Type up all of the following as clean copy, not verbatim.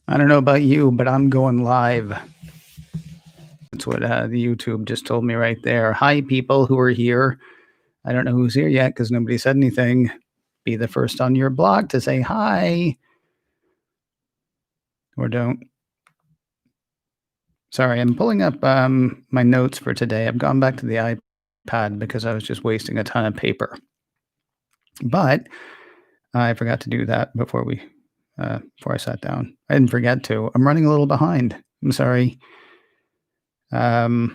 I don't know about you, but I'm going live. That's what the YouTube just told me right there. Hi, people who are here. I don't know who's here yet because nobody said anything. Be the first on your blog to say hi. Or don't. Sorry, I'm pulling up my notes for today. I've gone back to the iPad because I was just wasting a ton of paper. But I forgot to do that before I sat down. I didn't forget to. I'm running a little behind. I'm sorry. I don't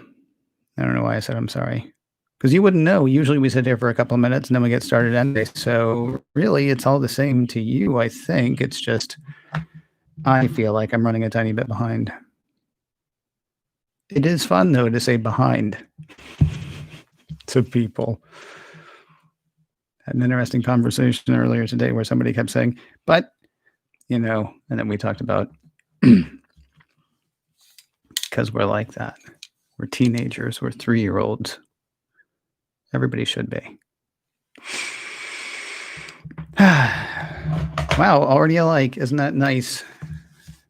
know why I said I'm sorry. Because you wouldn't know. Usually we sit here for a couple of minutes and then we get started anyway. So really, it's all the same to you, I think. It's just I feel like I'm running a tiny bit behind. It is fun, though, to say behind to people. Had an interesting conversation earlier today where somebody kept saying, but, and then we talked about because we're like that. We're teenagers. We're 3-year-olds. Everybody should be. Wow, already a like. Isn't that nice?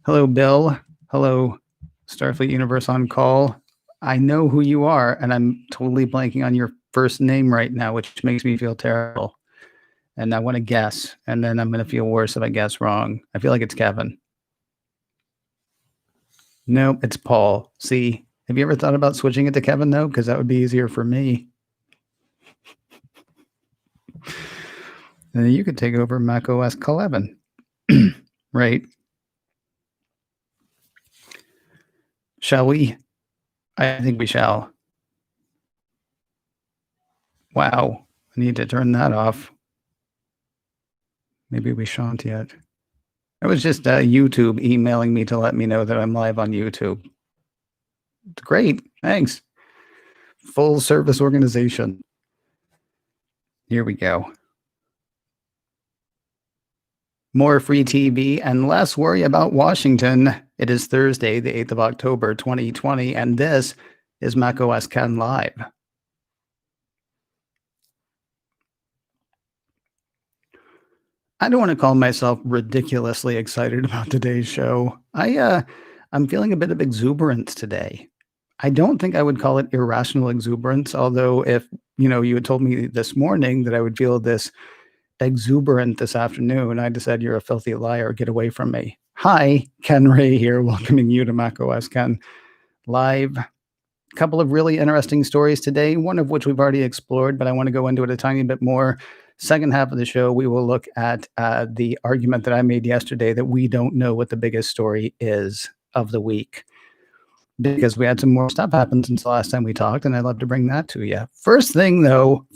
Hello, Bill. Hello, Starfleet Universe on call. I know who you are, and I'm totally blanking on your first name right now, which makes me feel terrible. And I want to guess, and then I'm going to feel worse if I guess wrong. I feel like it's Kevin. Nope, it's Paul. See, have you ever thought about switching it to Kevin, though? Because that would be easier for me. And then you could take over Mac OS 11. Right? Shall we? I think we shall. Wow, I need to turn that off. Maybe we shan't yet. It was just YouTube emailing me to let me know that I'm live on YouTube. It's great. Thanks. Full service organization. Here we go. More free TV and less worry about Washington. It is Thursday, the 8th of October, 2020, and this is macOS 10 Live. I don't want to call myself ridiculously excited about today's show. I'm feeling a bit of exuberance today. I don't think I would call it irrational exuberance, although if, you had told me this morning that I would feel this exuberant this afternoon, I'd have said, you're a filthy liar, get away from me. Hi, Ken Ray here, welcoming you to macOS Ken Live. A couple of really interesting stories today, one of which we've already explored, but I want to go into it a tiny bit more. Second half of the show, we will look at the argument that I made yesterday that we don't know what the biggest story is of the week, because we had some more stuff happen since the last time we talked, and I'd love to bring that to you. First thing though,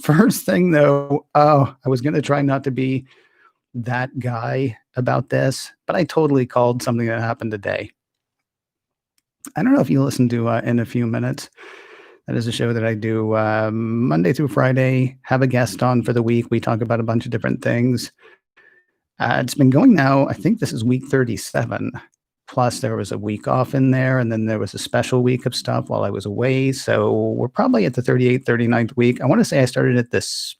I was going to try not to be that guy about this, but I totally called something that happened today. I don't know if you listen to In a Few Minutes. That is a show that I do Monday through Friday, have a guest on for the week. We talk about a bunch of different things. It's been going now, I think this is week 37. Plus, there was a week off in there, and then there was a special week of stuff while I was away. So we're probably at the 38th, 39th week. I want to say I started at this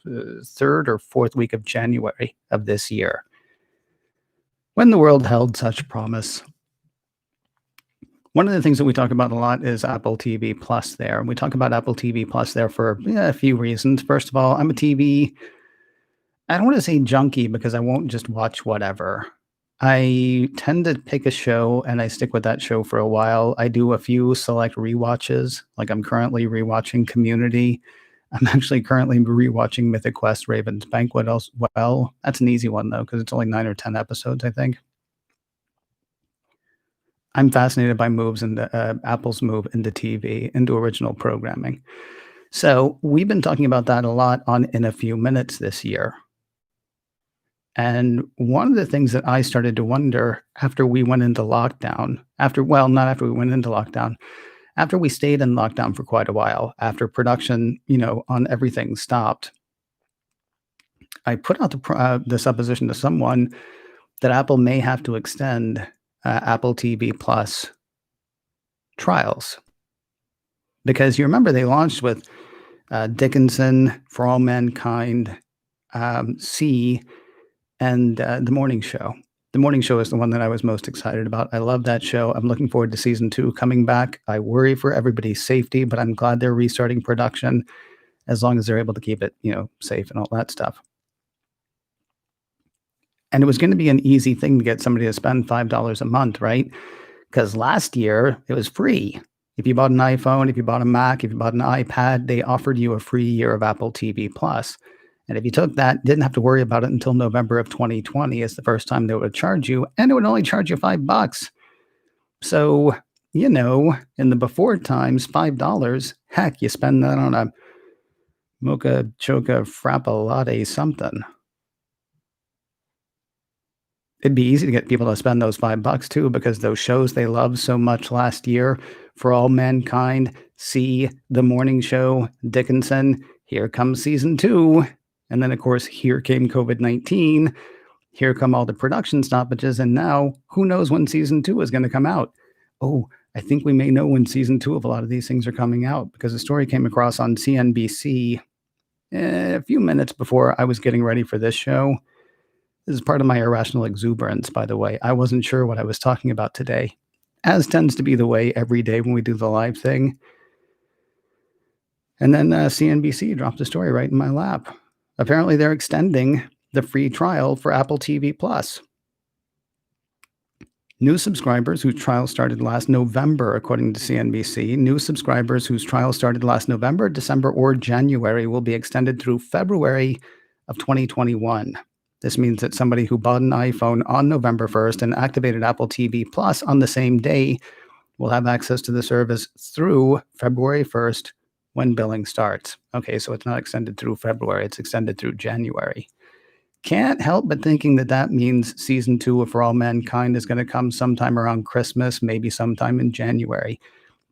third or fourth week of January of this year, when the world held such promise. One of the things that we talk about a lot is Apple TV Plus there. We talk about Apple TV Plus there for a few reasons. First of all, I'm a TV, I don't want to say junkie because I won't just watch whatever. I tend to pick a show and I stick with that show for a while. I do a few select rewatches. Like I'm currently rewatching Community. I'm actually currently rewatching Mythic Quest Raven's Banquet as well. That's an easy one though, because it's only 9 or 10 episodes, I think. I'm fascinated by moves into Apple's move into TV, into original programming. So we've been talking about that a lot on In a Few Minutes this year. And one of the things that I started to wonder after we went into lockdown, after we stayed in lockdown for quite a while, after production, on everything stopped, I put out the supposition to someone that Apple may have to extend Apple TV Plus trials. Because you remember they launched with Dickinson, For All Mankind, C, and The Morning Show. The morning show is the one that I was most excited about. I love that show. I'm looking forward to season 2 coming back. I worry for everybody's safety, but I'm glad they're restarting production as long as they're able to keep it, safe and all that stuff. And it was going to be an easy thing to get somebody to spend $5 a month, right? Because last year it was free. If you bought an iPhone, if you bought a Mac, if you bought an iPad, they offered you a free year of Apple TV Plus. And if you took that, didn't have to worry about it until November of 2020 is the first time they would charge you, and it would only charge you $5. So, in the before times, $5, heck, you spend that on a mocha choca frappa latte something. It'd be easy to get people to spend those $5 too, because those shows they loved so much last year, For All Mankind, See, The Morning Show, Dickinson, here comes season 2. And then, of course, here came COVID-19. Here come all the production stoppages. And now, who knows when season 2 is going to come out? Oh, I think we may know when season 2 of a lot of these things are coming out, because a story came across on CNBC a few minutes before I was getting ready for this show. This is part of my irrational exuberance, by the way. I wasn't sure what I was talking about today, as tends to be the way every day when we do the live thing. And then CNBC dropped a story right in my lap. Apparently, they're extending the free trial for Apple TV Plus. New subscribers whose trial started last November, according to CNBC, new subscribers whose trial started last November, December, or January will be extended through February of 2021. This means that somebody who bought an iPhone on November 1st and activated Apple TV Plus on the same day will have access to the service through February 1st when billing starts. Okay, so it's not extended through February, it's extended through January. Can't help but thinking that that means season 2 of For All Mankind is going to come sometime around Christmas, maybe sometime in January.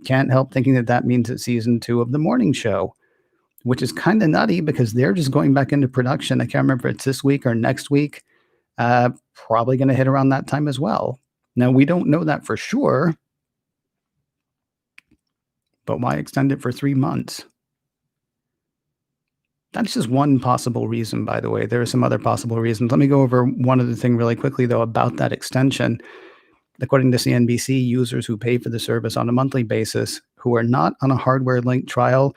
Can't help thinking that that means that season 2 of The Morning Show, which is kind of nutty because they're just going back into production. I can't remember if it's this week or next week. Probably going to hit around that time as well. Now, we don't know that for sure, but why extend it for 3 months? That's just one possible reason, by the way. There are some other possible reasons. Let me go over one other thing really quickly, though, about that extension. According to CNBC, users who pay for the service on a monthly basis who are not on a hardware-linked trial,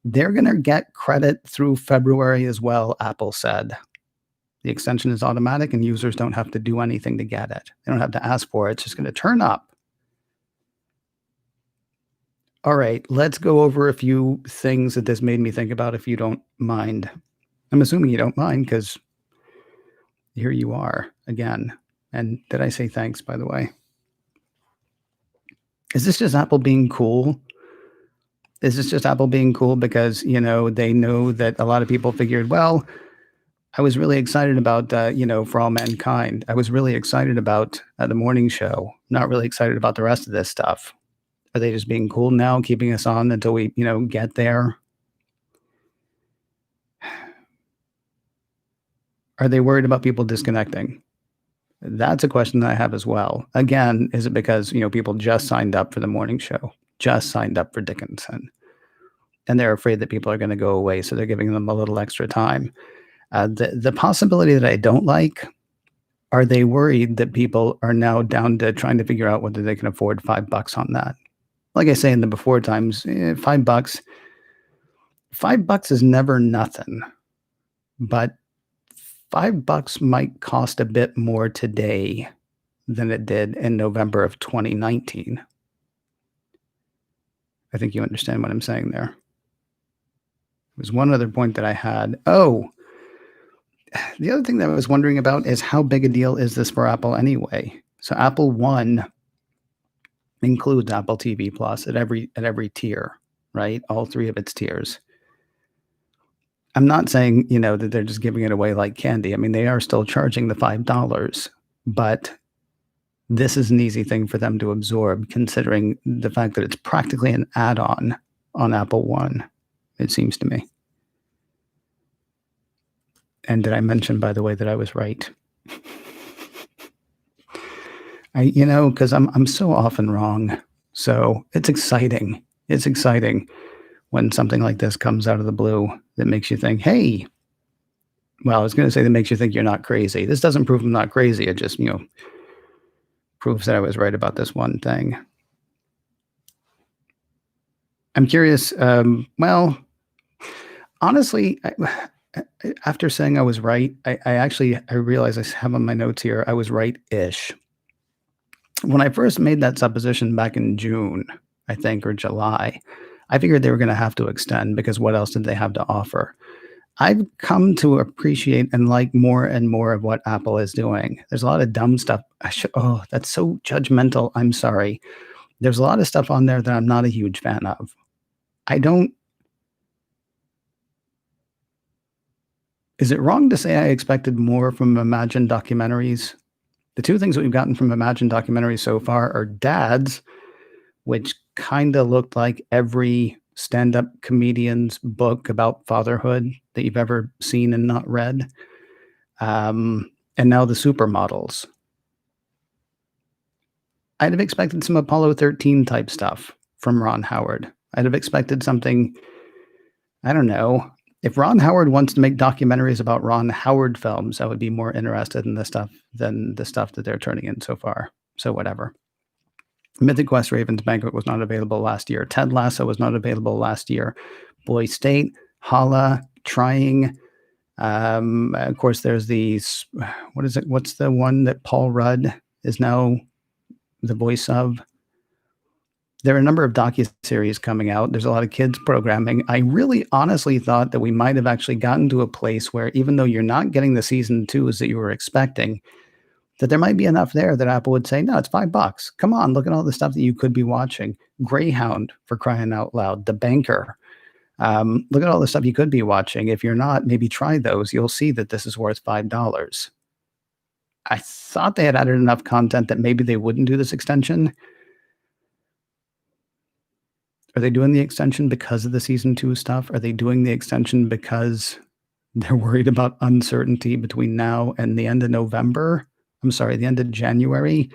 they're going to get credit through February as well, Apple said. The extension is automatic and users don't have to do anything to get it. They don't have to ask for it. It's just going to turn up. All right, let's go over a few things that this made me think about, if you don't mind. I'm assuming you don't mind, because here you are again. And did I say thanks, by the way? Is this just Apple being cool? Is this just Apple being cool because, they know that a lot of people figured, well, I was really excited about, For All Mankind. I was really excited about The Morning Show. Not really excited about the rest of this stuff. Are they just being cool now, keeping us on until we, get there? Are they worried about people disconnecting? That's a question that I have as well. Again, is it because, people just signed up for The Morning Show, just signed up for Dickinson, and they're afraid that people are going to go away, so they're giving them a little extra time? The possibility that I don't like, are they worried that people are now down to trying to figure out whether they can afford $5 on that? Like I say in the before times, $5. $5 is never nothing, but $5 might cost a bit more today than it did in November of 2019. I think you understand what I'm saying there. There's one other point that I had. Oh, the other thing that I was wondering about is how big a deal is this for Apple anyway? So Apple One includes Apple TV Plus at every tier, right? All 3 of its tiers. I'm not saying, that they're just giving it away like candy. I mean, they are still charging the $5, but this is an easy thing for them to absorb, considering the fact that it's practically an add-on on Apple One, it seems to me. And did I mention, by the way, that I was right? Because I'm so often wrong. So it's exciting. It's exciting when something like this comes out of the blue that makes you think, hey, Well, I was gonna say that makes you think you're not crazy. This doesn't prove I'm not crazy. It just, proves that I was right about this one thing. I'm curious, well, honestly, after saying I was right, I realize I have on my notes here, I was right-ish. When I first made that supposition back in June, I think, or July, I figured they were gonna have to extend because what else did they have to offer? I've come to appreciate and like more and more of what Apple is doing. There's a lot of dumb stuff. Oh, that's so judgmental. I'm sorry. There's a lot of stuff on there that I'm not a huge fan of. I don't Is it wrong to say I expected more from Imagine documentaries? The 2 things that we've gotten from Imagine documentaries so far are Dads, which kinda looked like every stand-up comedian's book about fatherhood that you've ever seen and not read, and now the Supermodels. I'd have expected some Apollo 13 type stuff from Ron Howard. I'd have expected something, I don't know. If Ron Howard wants to make documentaries about Ron Howard films, I would be more interested in this stuff than the stuff that they're turning in so far. So whatever. Mythic Quest Raven's Banquet was not available last year. Ted Lasso was not available last year. Boy State, Hala, Trying. Of course, there's these. What is it? What's the one that Paul Rudd is now the voice of? There are a number of docuseries coming out. There's a lot of kids programming. I really honestly thought that we might have actually gotten to a place where even though you're not getting the season 2s that you were expecting, that there might be enough there that Apple would say, "No, it's $5. Come on, look at all the stuff that you could be watching. Greyhound, for crying out loud, The Banker. Look at all the stuff you could be watching. If you're not, maybe try those. You'll see that this is worth $5." I thought they had added enough content that maybe they wouldn't do this extension. Are they doing the extension because of the season 2 stuff? Are they doing the extension because they're worried about uncertainty between now and the end of November? I'm sorry, the end of January?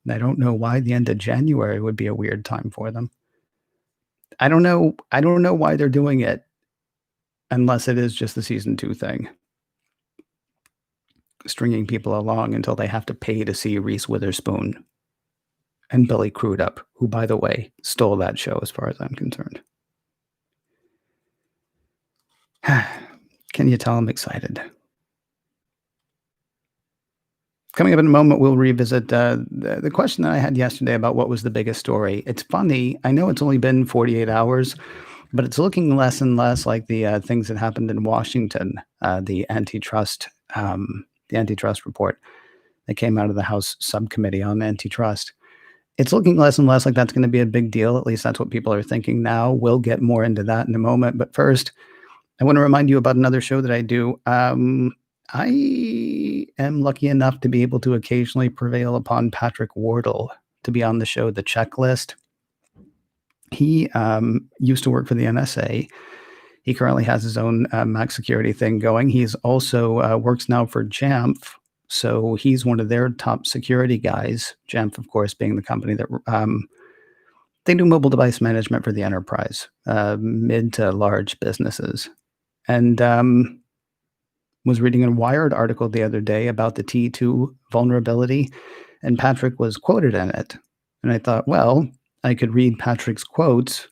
I don't know why the end of January would be a weird time for them. I don't know why they're doing it unless it is just the season 2 thing. Stringing people along until they have to pay to see Reese Witherspoon and Billy Crudup, who, by the way, stole that show as far as I'm concerned. Can you tell I'm excited? Coming up in a moment, we'll revisit the question that I had yesterday about what was the biggest story. It's funny. I know it's only been 48 hours, but it's looking less and less like the things that happened in Washington, the antitrust report that came out of the House subcommittee on antitrust. It's looking less and less like that's going to be a big deal. At least that's what people are thinking now. We'll get more into that in a moment. But first, I want to remind you about another show that I do. I am lucky enough to be able to occasionally prevail upon Patrick Wardle to be on the show, The Checklist. He used to work for the NSA. He currently has his own Mac security thing going. He's also works now for Jamf. So he's one of their top security guys. Jamf, of course, being the company that they do mobile device management for the enterprise, mid to large businesses. And was reading a Wired article the other day about the T2 vulnerability, and Patrick was quoted in it. And I thought, well, I could read Patrick's quotes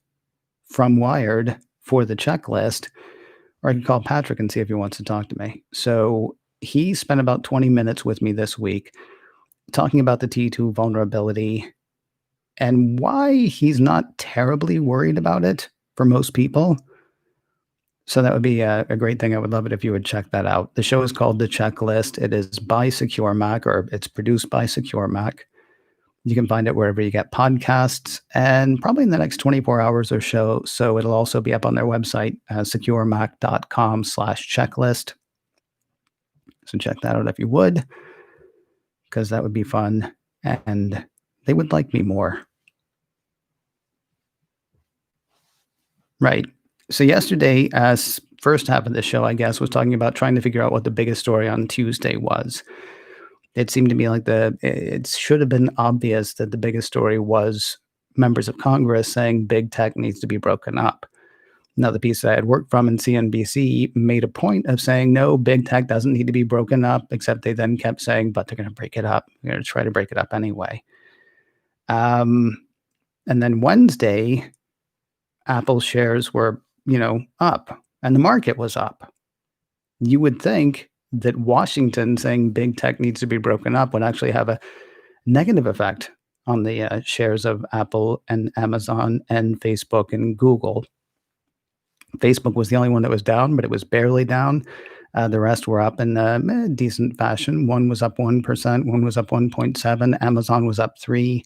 from Wired for the checklist, or I could call Patrick and see if he wants to talk to me. So he spent about 20 minutes with me this week talking about the T2 vulnerability and why he's not terribly worried about it for most people. So that would be a great thing. I would love it if you would check that out. The show is called The Checklist. It is by Secure Mac, or it's produced by Secure Mac. You can find it wherever you get podcasts, and probably in the next 24 hours or so it'll also be up on their website, securemac.com/checklist. So check that out if you would, because that would be fun, and they would like me more. Right. So yesterday, first half of the show, I guess, was talking about trying to figure out what the biggest story on Tuesday was. It seemed to me like it should have been obvious that the biggest story was members of Congress saying big tech needs to be broken up. Now, the piece that I had worked from in CNBC made a point of saying, no, big tech doesn't need to be broken up, except they then kept saying, but they're going to break it up. They're going to try to break it up anyway. Um, and then Wednesday, Apple shares were, up and the market was up. You would think that Washington saying big tech needs to be broken up would actually have a negative effect on the shares of Apple and Amazon and Facebook and Google. Facebook was the only one that was down, but it was barely down. The rest were up in decent fashion. One was up 1%, one was up 1.7, Amazon was up 3,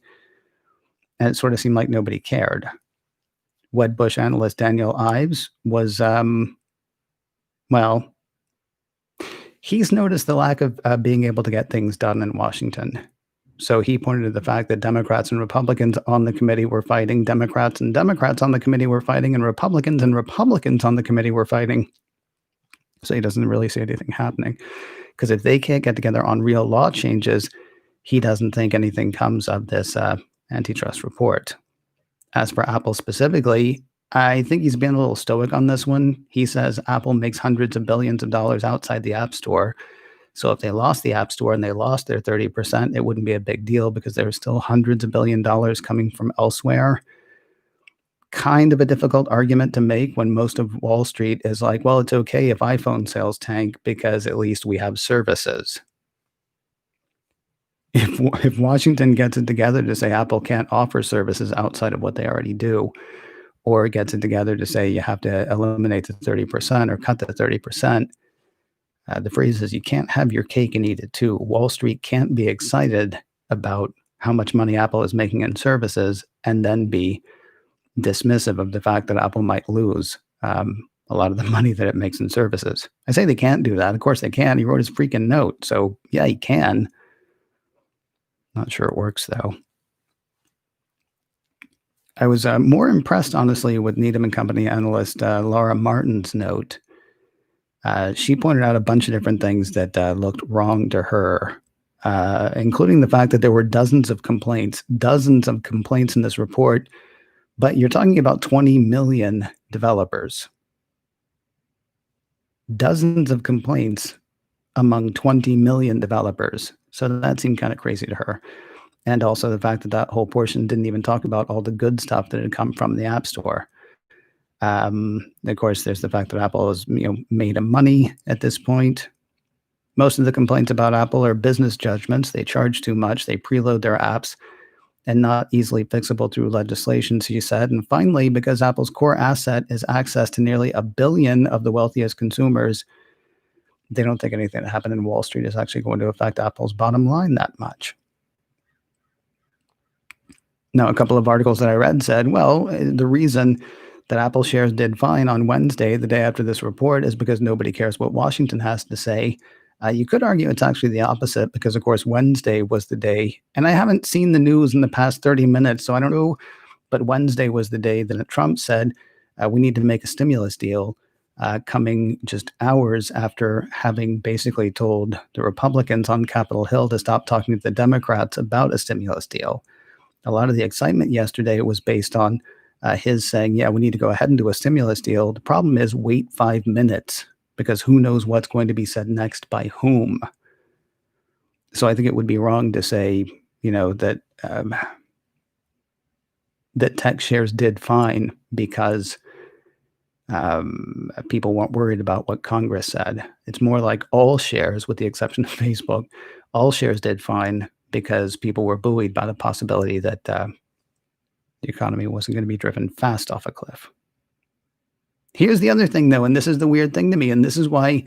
and it sort of seemed like nobody cared. Wedbush analyst Daniel Ives was, well, he's noticed the lack of being able to get things done in Washington. So he pointed to the fact that Democrats and Republicans on the committee were fighting, Democrats and Democrats on the committee were fighting, and Republicans on the committee were fighting. So he doesn't really see anything happening. Because if they can't get together on real law changes, he doesn't think anything comes of this antitrust report. As for Apple specifically, I think he's been a little stoic on this one. He says Apple makes hundreds of billions of dollars outside the App Store. So if they lost the App Store and they lost their 30%, it wouldn't be a big deal because there's still hundreds of billion dollars coming from elsewhere. Kind of a difficult argument to make when most of Wall Street is like, well, it's okay if iPhone sales tank because at least we have services. If Washington gets it together to say Apple can't offer services outside of what they already do, or gets it together to say you have to eliminate the 30% or cut the 30%, the phrase is you can't have your cake and eat it too. Wall Street can't be excited about how much money Apple is making in services and then be dismissive of the fact that Apple might lose a lot of the money that it makes in services. I say they can't do that. Of course they can. He wrote his freaking note. So yeah, he can. Not sure it works though. I was more impressed, honestly, with Needham and Company analyst Laura Martin's note. She pointed out a bunch of different things that looked wrong to her, including the fact that there were dozens of complaints in this report, but you're talking about 20 million developers. Dozens of complaints among 20 million developers. So that seemed kind of crazy to her. And also the fact that that whole portion didn't even talk about all the good stuff that had come from the App Store. Of course, there's the fact that Apple has made a money at this point. Most of the complaints about Apple are business judgments. They charge too much. They preload their apps and not easily fixable through legislation, she said. And finally, because Apple's core asset is access to nearly 1 billion of the wealthiest consumers, they don't think anything that happened in Wall Street is actually going to affect Apple's bottom line that much. Now, a couple of articles that I read said, well, the reason that Apple shares did fine on Wednesday, the day after this report, is because nobody cares what Washington has to say. You could argue it's actually the opposite because, of course, Wednesday was the day, and I haven't seen the news in the past 30 minutes, so I don't know, but Wednesday was the day that Trump said we need to make a stimulus deal, coming just hours after having basically told the Republicans on Capitol Hill to stop talking to the Democrats about a stimulus deal. A lot of the excitement yesterday was based on his saying, yeah, we need to go ahead and do a stimulus deal. The problem is wait 5 minutes because who knows what's going to be said next by whom. So I think it would be wrong to say, that that tech shares did fine because people weren't worried about what Congress said. It's more like all shares, with the exception of Facebook, all shares did fine because people were buoyed by the possibility that the economy wasn't going to be driven fast off a cliff. Here's the other thing, though, and this is the weird thing to me, and this is why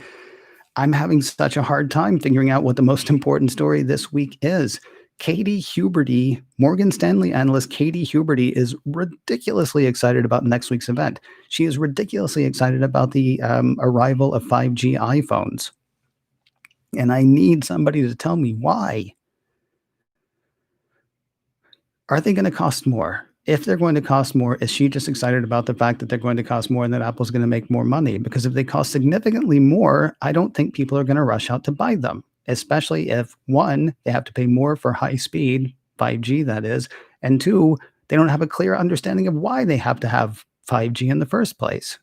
I'm having such a hard time figuring out what the most important story this week is. Katie Huberty, Morgan Stanley analyst Katie Huberty, is ridiculously excited about next week's event. She is ridiculously excited about the arrival of 5G iPhones. And I need somebody to tell me why. Are they going to cost more? If they're going to cost more, is she just excited about the fact that they're going to cost more and that Apple's going to make more money? Because if they cost significantly more, I don't think people are going to rush out to buy them, especially if, one, they have to pay more for high speed, 5G that is, and two, they don't have a clear understanding of why they have to have 5G in the first place.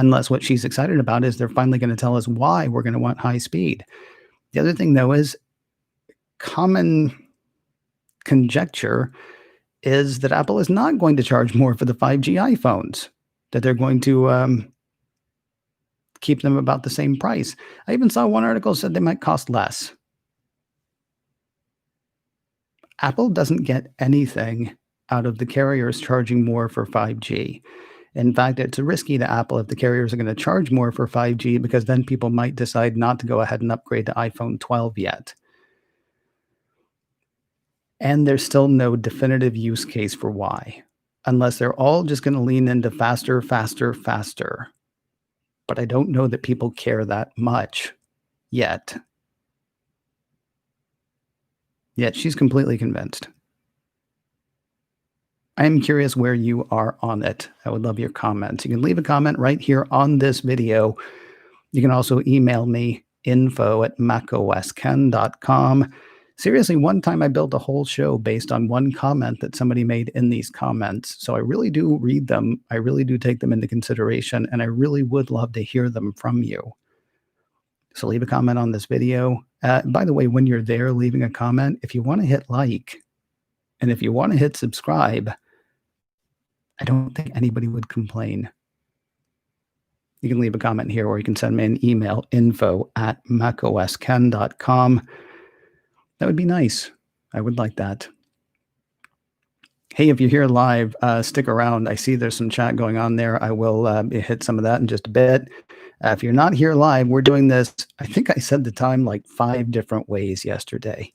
unless what she's excited about is they're finally going to tell us why we're going to want high speed. The other thing, though, is common conjecture is that Apple is not going to charge more for the 5G iPhones, that they're going to keep them about the same price. I even saw one article said they might cost less. Apple doesn't get anything out of the carriers charging more for 5G. In fact, it's risky to Apple if the carriers are going to charge more for 5G, because then people might decide not to go ahead and upgrade to iPhone 12 yet. And there's still no definitive use case for why, unless they're all just going to lean into faster, faster, faster. But I don't know that people care that much yet. Yet she's completely convinced. I am curious where you are on it. I would love your comments. You can leave a comment right here on this video. You can also email me, info@macosken.com. Seriously, one time I built a whole show based on one comment that somebody made in these comments. So I really do read them. I really do take them into consideration, and I really would love to hear them from you. So leave a comment on this video. By the way, when you're there leaving a comment, if you want to hit like, and if you want to hit subscribe, I don't think anybody would complain. You can leave a comment here, or you can send me an email, info@macosken.com. That would be nice. I would like that. Hey, if you're here live, stick around. I see there's some chat going on there. I will hit some of that in just a bit. If you're not here live, we're doing this, I think I said the time like 5 different ways yesterday.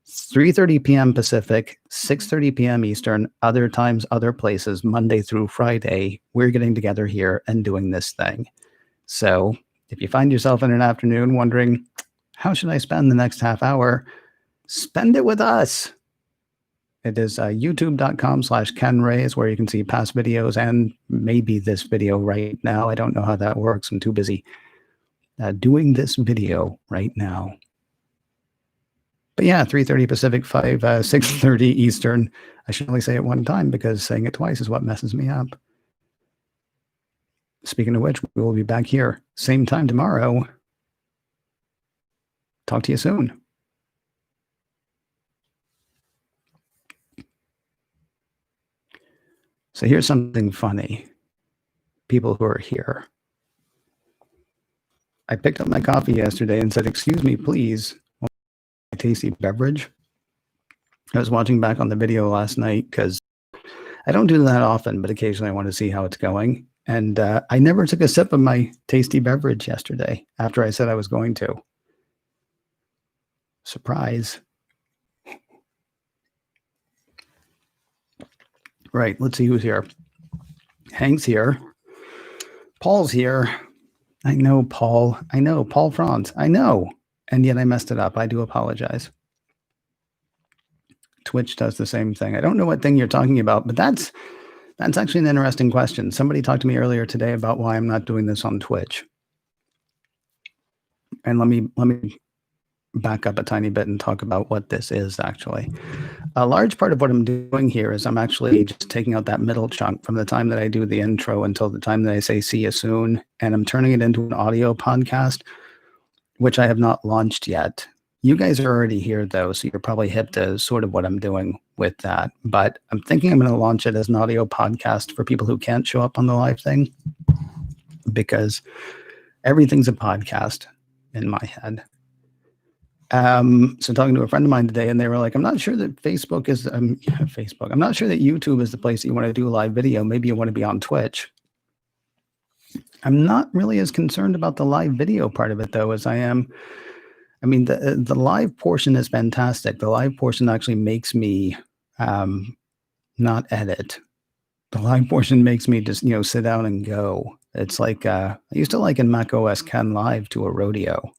3:30 p.m. Pacific, 6:30 p.m. Eastern, other times, other places, Monday through Friday. We're getting together here and doing this thing. So if you find yourself in an afternoon wondering, how should I spend the next half hour? Spend it with us. It is youtube.com/KenRay is where you can see past videos and maybe this video right now. I don't know how that works. I'm too busy doing this video right now. But yeah, 3:30 Pacific, 6:30 Eastern. I should only say it one time because saying it twice is what messes me up. Speaking of which, we will be back here same time tomorrow. Talk to you soon. So here's something funny. People who are here. I picked up my coffee yesterday and said, "Excuse me, please, a tasty beverage." I was watching back on the video last night because I don't do that often, but occasionally I want to see how it's going. And I never took a sip of my tasty beverage yesterday after I said I was going to. Surprise. Right, let's see who's here. Hank's here. Paul's here. I know Paul. I know Paul Franz. I know. And yet I messed it up. I do apologize. Twitch does the same thing. I don't know what thing you're talking about, but that's actually an interesting question. Somebody talked to me earlier today about why I'm not doing this on Twitch. And let me back up a tiny bit and talk about what this is actually. A large part of what I'm doing here is I'm actually just taking out that middle chunk from the time that I do the intro until the time that I say see you soon, and I'm turning it into an audio podcast, which I have not launched yet. You guys are already here though, so you're probably hip to sort of what I'm doing with that. But I'm thinking I'm going to launch it as an audio podcast for people who can't show up on the live thing, because everything's a podcast in my head. So talking to a friend of mine today, and they were like, I'm not sure that Facebook is Facebook. I'm not sure that YouTube is the place that you want to do live video. Maybe you want to be on Twitch. I'm not really as concerned about the live video part of it though, as I am. I mean, the live portion is fantastic. The live portion actually makes me not edit. The live portion makes me just, sit down and go. It's like I used to liken Mac OS Ken Live to a rodeo.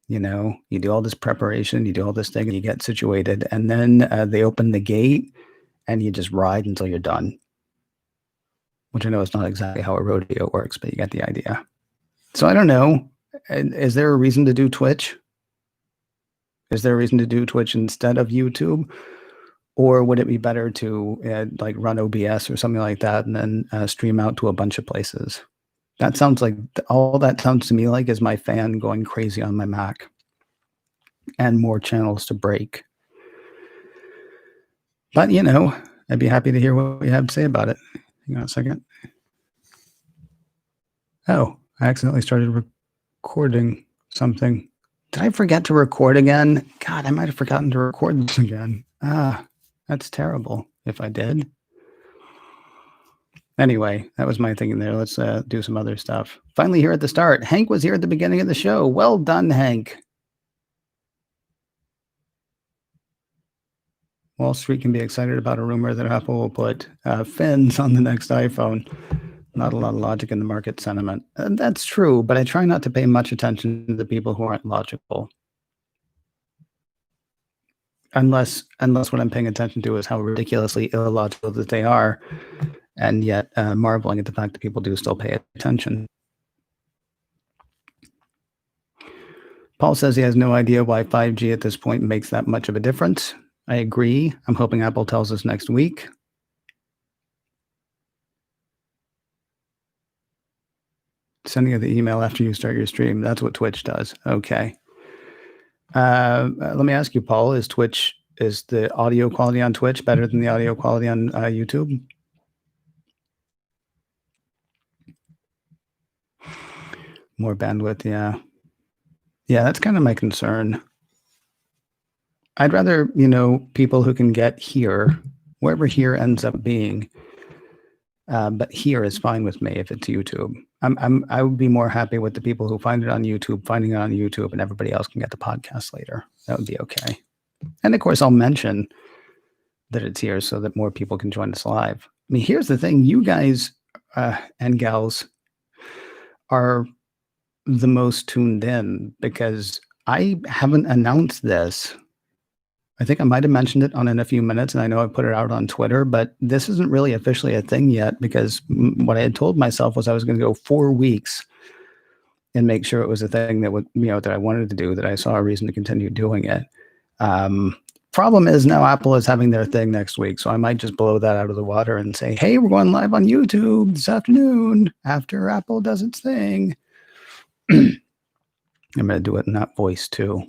You do all this preparation, you do all this thing, and you get situated, and then they open the gate, and you just ride until you're done. Which I know is not exactly how a rodeo works, but you get the idea. So I don't know. Is there a reason to do Twitch? Is there a reason to do Twitch instead of YouTube? Or would it be better to like run OBS or something like that and then stream out to a bunch of places? That sounds like all that sounds to me like is my fan going crazy on my Mac and more channels to break. But, I'd be happy to hear what you have to say about it. Hang on a second. Oh, I accidentally started recording something. Did I forget to record again? God, I might have forgotten to record this again. That's terrible if I did. Anyway, that was my thinking there. Let's do some other stuff. Finally here at the start. Hank was here at the beginning of the show. Well done, Hank. Wall Street can be excited about a rumor that Apple will put fins on the next iPhone. Not a lot of logic in the market sentiment. And that's true, but I try not to pay much attention to the people who aren't logical. Unless what I'm paying attention to is how ridiculously illogical that they are, and yet marveling at the fact that people do still pay attention. Paul says he has no idea why 5G at this point makes that much of a difference. I agree. I'm hoping Apple tells us next week. Sending you the email after you start your stream. That's what Twitch does. Okay. Let me ask you, Paul, is the audio quality on Twitch better than the audio quality on YouTube? More bandwidth, yeah. Yeah, that's kind of my concern. I'd rather, people who can get here, wherever here ends up being, but here is fine with me if it's YouTube. I would be more happy with the people who find it on YouTube, finding it on YouTube, and everybody else can get the podcast later. That would be okay. And of course, I'll mention that it's here so that more people can join us live. I mean, here's the thing. You guys and gals are the most tuned in because I haven't announced this. I think I might have mentioned it on In a Few Minutes, and I know I put it out on Twitter, but this isn't really officially a thing yet because what I had told myself was I was going to go 4 weeks and make sure it was a thing that would, that I wanted to do, that I saw a reason to continue doing it. Problem is now Apple is having their thing next week, so I might just blow that out of the water and say, hey, we're going live on YouTube this afternoon after Apple does its thing. I'm going to do it in that voice too.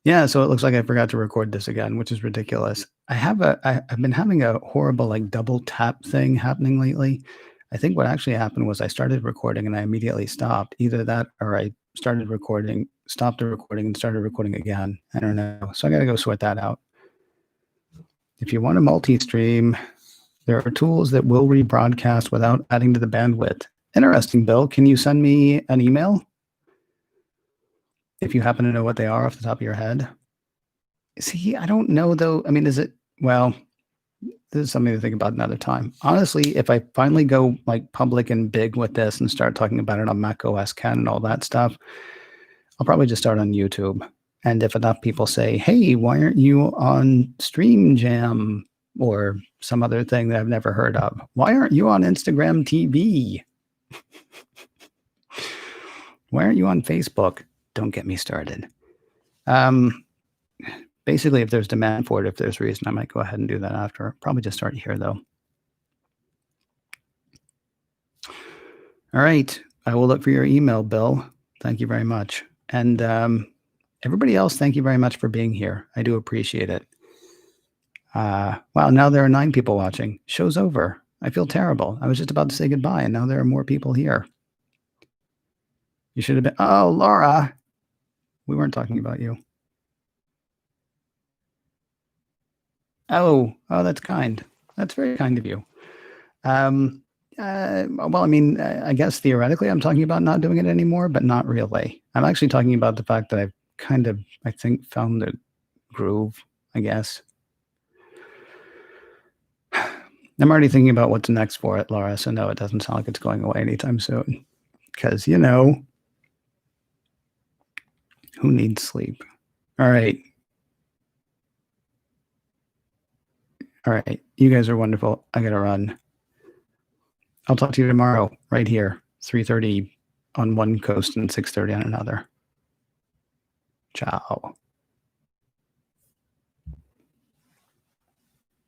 Yeah, so it looks like I forgot to record this again, which is ridiculous. I've been having a horrible double tap thing happening lately. I think what actually happened was I started recording and I immediately stopped. Either that or I started recording, stopped the recording and started recording again. I don't know. So I got to go sort that out. If you want to multi-stream, there are tools that will rebroadcast without adding to the bandwidth. Interesting, Bill. Can you send me an email? If you happen to know what they are off the top of your head. See, I don't know though. I mean, this is something to think about another time. Honestly, if I finally go public and big with this and start talking about it on Mac OS X and all that stuff, I'll probably just start on YouTube. And if enough people say, hey, why aren't you on Stream Jam or some other thing that I've never heard of? Why aren't you on Instagram TV? Why aren't you on Facebook? Don't get me started. Basically, if there's demand for it, if there's reason, I might go ahead and do that after. Probably just start here, though. All right. I will look for your email, Bill. Thank you very much. And everybody else, thank you very much for being here. I do appreciate it. Wow, now there are 9 people watching. Show's over. I feel terrible. I was just about to say goodbye, and now there are more people here. You should have been... Oh, Laura. We weren't talking about you. Oh, that's kind. That's very kind of you. Well, I mean, I guess theoretically I'm talking about not doing it anymore, but not really. I'm actually talking about the fact that I've kind of, I think, found the groove, I guess. I'm already thinking about what's next for it, Laura, so no, it doesn't sound like it's going away anytime soon. Because, who needs sleep? All right. All right. You guys are wonderful. I got to run. I'll talk to you tomorrow, right here, 3:30 on one coast and 6:30 on another. Ciao.